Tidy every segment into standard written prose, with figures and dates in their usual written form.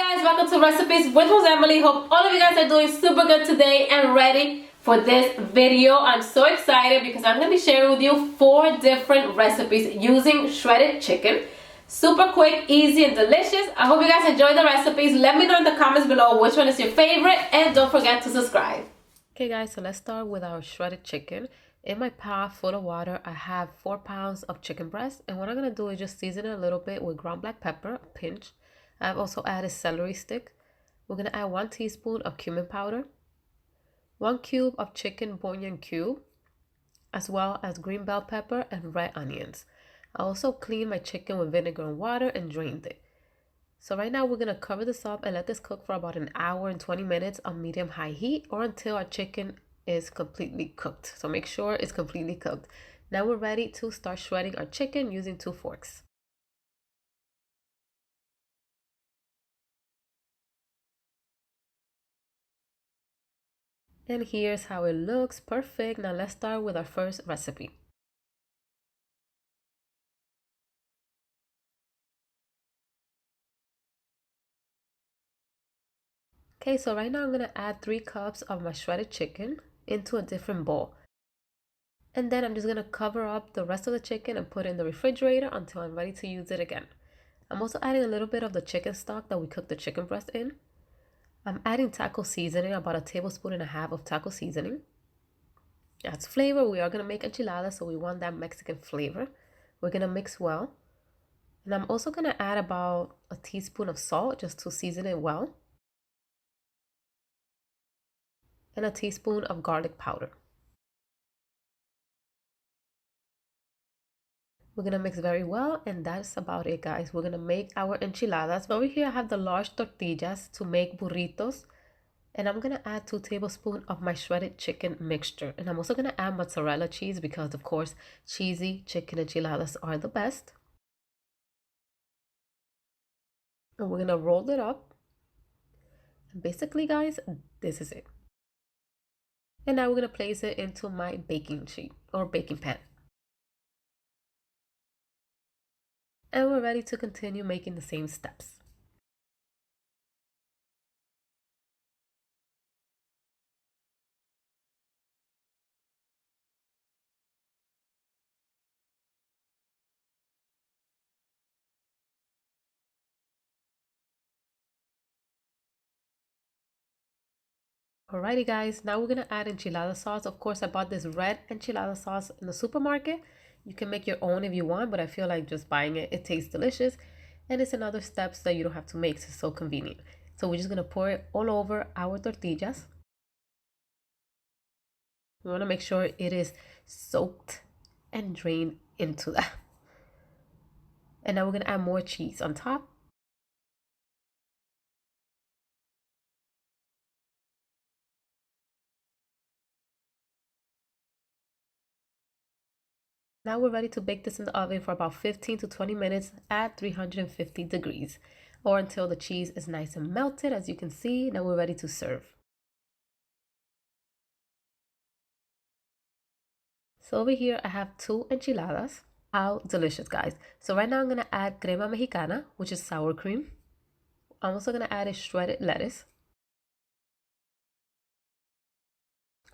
guys, welcome to Recipes with Ros Emely. Hope all of you guys are doing super good today and ready for this video. I'm so excited because I'm going to be sharing with you 4 different recipes using shredded chicken. Super quick, easy, and delicious. I hope you guys enjoy the recipes. Let me know in the comments below which one is your favorite, and don't forget to subscribe. Okay guys, so let's start with our shredded chicken. In my pot full of water, I have 4 pounds of chicken breast, and what I'm going to do is just season it a little bit with ground black pepper, a pinch. I've also added celery stick. We're going to add 1 teaspoon of cumin powder, 1 cube of chicken bouillon cube, as well as green bell pepper and red onions. I also cleaned my chicken with vinegar and water and drained it. So right now we're going to cover this up and let this cook for about an hour and 20 minutes on medium-high heat, or until our chicken is completely cooked. So make sure it's completely cooked. Now we're ready to start shredding our chicken using 2 forks. And here's how it looks. Perfect. Now let's start with our first recipe. Okay, so right now I'm going to add 3 cups of my shredded chicken into a different bowl. And then I'm just going to cover up the rest of the chicken and put it in the refrigerator until I'm ready to use it again. I'm also adding a little bit of the chicken stock that we cooked the chicken breast in. I'm adding taco seasoning, about 1.5 tablespoons of taco seasoning. Adds flavor. We are going to make enchiladas, so we want that Mexican flavor. We're going to mix well. And I'm also going to add about 1 teaspoon of salt just to season it well. And 1 teaspoon of garlic powder. We're going to mix very well, and that's about it, guys. We're going to make our enchiladas. Over here I have the large tortillas to make burritos, and I'm going to add 2 tablespoons of my shredded chicken mixture. And I'm also going to add mozzarella cheese because, of course, cheesy chicken enchiladas are the best. And we're going to roll it up. And basically, guys, this is it. And now we're going to place it into my baking sheet or baking pan. And we're ready to continue making the same steps. Alrighty guys, now we're going to add enchilada sauce. Of course, I bought this red enchilada sauce in the supermarket. You can make your own if you want, but I feel like just buying it, it tastes delicious. And it's another steps that you don't have to make, so it's so convenient. So we're just going to pour it all over our tortillas. We want to make sure it is soaked and drained into that. And now we're going to add more cheese on top. Now we're ready to bake this in the oven for about 15 to 20 minutes at 350 degrees, or until the cheese is nice and melted. As you can see, now we're ready to serve. So over here I have 2 enchiladas. How delicious, guys. So right now I'm going to add crema mexicana, which is sour cream. I'm also going to add a shredded lettuce.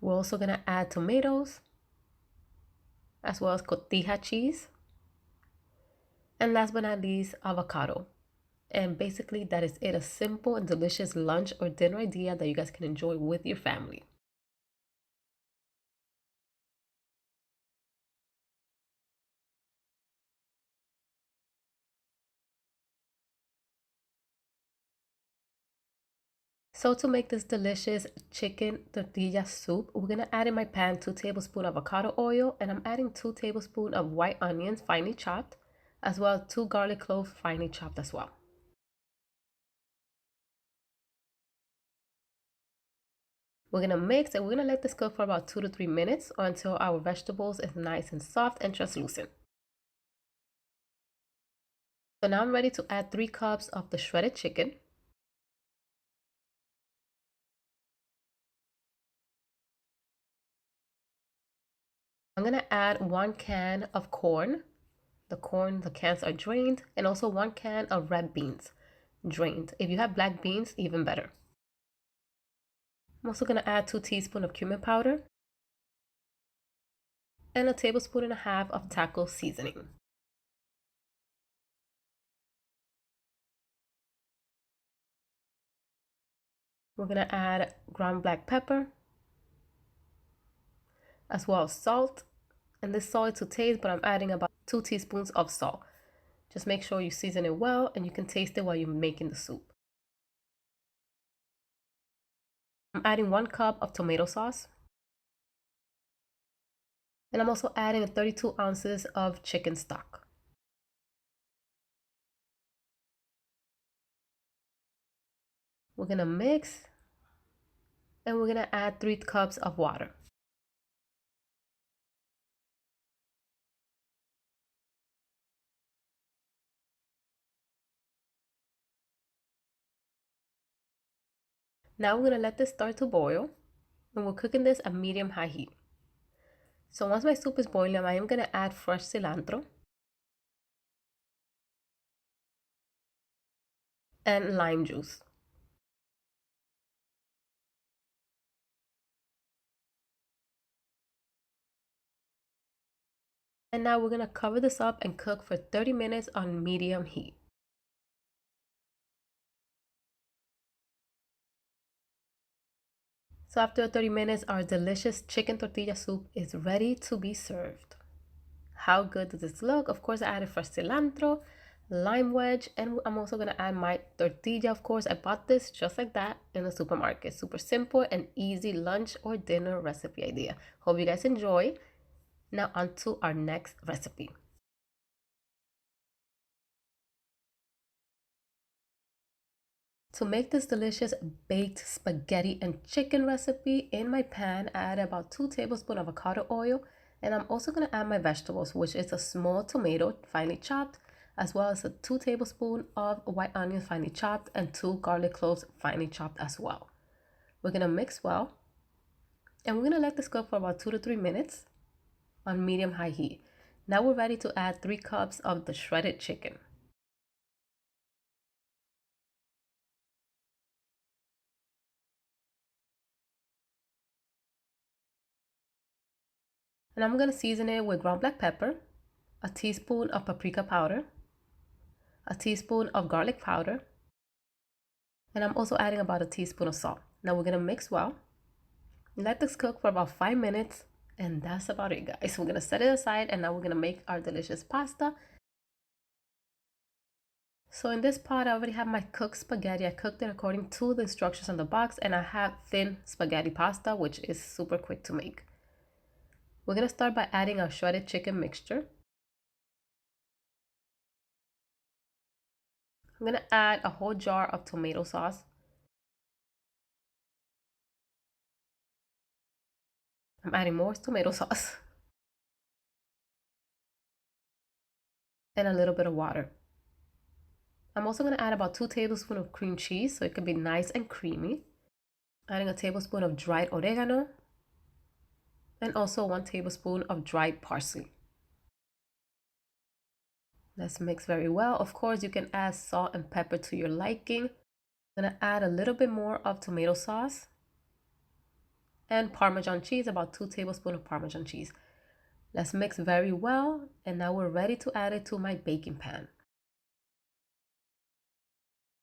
We're also going to add tomatoes, as well as Cotija cheese. And last but not least, avocado. And basically that is it, a simple and delicious lunch or dinner idea that you guys can enjoy with your family. So to make this delicious chicken tortilla soup, we're going to add in my pan 2 tablespoons of avocado oil, and I'm adding 2 tablespoons of white onions finely chopped, as well as 2 garlic cloves finely chopped as well. We're going to mix, and we're going to let this cook for about 2 to 3 minutes, or until our vegetables is nice and soft and translucent. So now I'm ready to add 3 cups of the shredded chicken. I'm going to add 1 can of corn. The cans are drained, and also 1 can of red beans. drained. If you have black beans, even better. I'm also going to add 2 teaspoons of cumin powder and a tablespoon and a half of taco seasoning. We're going to add ground black pepper, as well as salt. And this salt is to taste, but I'm adding about 2 teaspoons of salt. Just make sure you season it well and you can taste it while you're making the soup. I'm adding 1 cup of tomato sauce. And I'm also adding 32 ounces of chicken stock. We're going to mix and we're going to add 3 cups of water. Now we're going to let this start to boil, and we're cooking this at medium-high heat. So once my soup is boiling, I am going to add fresh cilantro and lime juice. And now we're going to cover this up and cook for 30 minutes on medium heat. So after 30 minutes, our delicious chicken tortilla soup is ready to be served. How good does this look? Of course, I added fresh cilantro, lime wedge, and I'm also going to add my tortilla. Of course, I bought this just like that in the supermarket. Super simple and easy lunch or dinner recipe idea. Hope you guys enjoy. Now on to our next recipe. To make this delicious baked spaghetti and chicken recipe, in my pan, I add about 2 tablespoons of avocado oil, and I'm also going to add my vegetables, which is a small tomato finely chopped, as well as 2 tablespoons of white onions finely chopped and 2 garlic cloves finely chopped as well. We're going to mix well, and we're going to let this cook for about 2 to 3 minutes on medium-high heat. Now we're ready to add 3 cups of the shredded chicken. And I'm going to season it with ground black pepper, a teaspoon of paprika powder, a teaspoon of garlic powder, and I'm also adding about a teaspoon of salt. Now we're going to mix well. Let this cook for about 5 minutes, and that's about it, guys. We're going to set it aside, and now we're going to make our delicious pasta. So in this pot, I already have my cooked spaghetti. I cooked it according to the instructions on the box, and I have thin spaghetti pasta, which is super quick to make. We're going to start by adding our shredded chicken mixture. I'm going to add a whole jar of tomato sauce. I'm adding more tomato sauce and a little bit of water. I'm also going to add about 2 tablespoons of cream cheese so it can be nice and creamy. Adding a tablespoon of dried oregano and also 1 tablespoon of dried parsley. Let's mix very well. Of course, you can add salt and pepper to your liking. I'm going to add a little bit more of tomato sauce and Parmesan cheese, about 2 tablespoons of Parmesan cheese. Let's mix very well, and now we're ready to add it to my baking pan.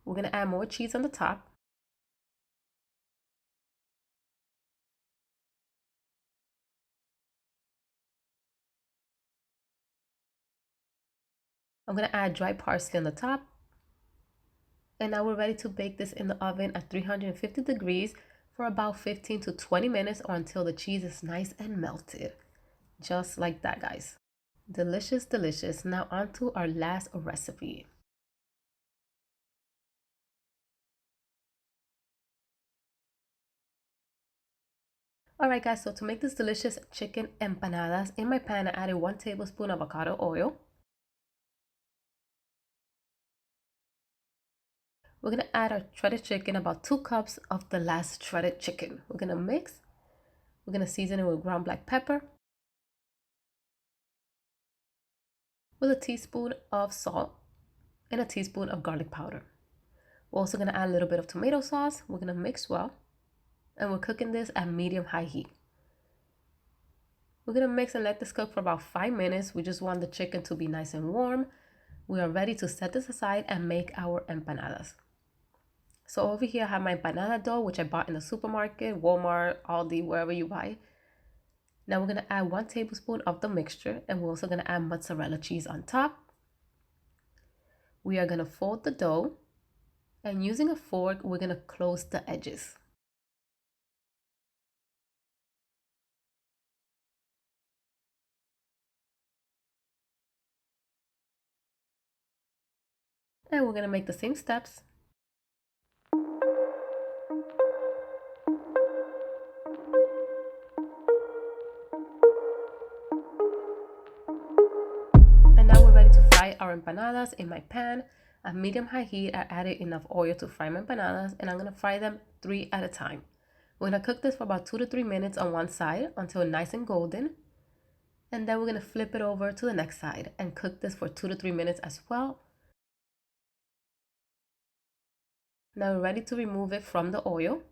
We're going to add more cheese on the top. I'm going to add dry parsley on the top. And now we're ready to bake this in the oven at 350 degrees for about 15 to 20 minutes or until the cheese is nice and melted. Just like that, guys. Delicious, delicious. Now on to our last recipe. Alright guys, so to make this delicious chicken empanadas, in my pan I added 1 tablespoon of avocado oil. We're going to add our shredded chicken, about 2 cups of the last shredded chicken. We're going to mix. We're going to season it with ground black pepper, with a teaspoon of salt and a teaspoon of garlic powder. We're also going to add a little bit of tomato sauce. We're going to mix well. And we're cooking this at medium-high heat. We're going to mix and let this cook for about 5 minutes. We just want the chicken to be nice and warm. We are ready to set this aside and make our empanadas. So over here I have my empanada dough, which I bought in the supermarket, Walmart, Aldi, wherever you buy. Now we're going to add 1 tablespoon of the mixture, and we're also going to add mozzarella cheese on top. We are going to fold the dough, and using a fork, we're going to close the edges. And we're going to make the same steps. And now we're ready to fry our empanadas in my pan. At medium-high heat, I added enough oil to fry my empanadas, and I'm going to fry them 3 at a time. We're going to cook this for about 2 to 3 minutes on one side until nice and golden. And then we're going to flip it over to the next side and cook this for 2 to 3 minutes as well. Now we're ready to remove it from the oil.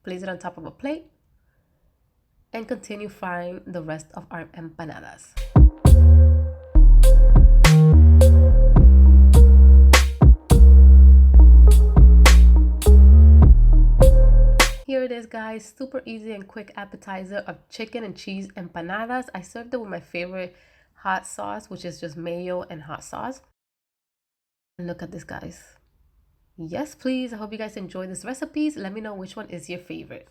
Place it on top of a plate and continue frying the rest of our empanadas. Here it is, guys. Super easy and quick appetizer of chicken and cheese empanadas. I served it with my favorite hot sauce, which is just mayo and hot sauce. And look at this, guys. Yes, please. I hope you guys enjoy these recipes. Let me know which one is your favorite.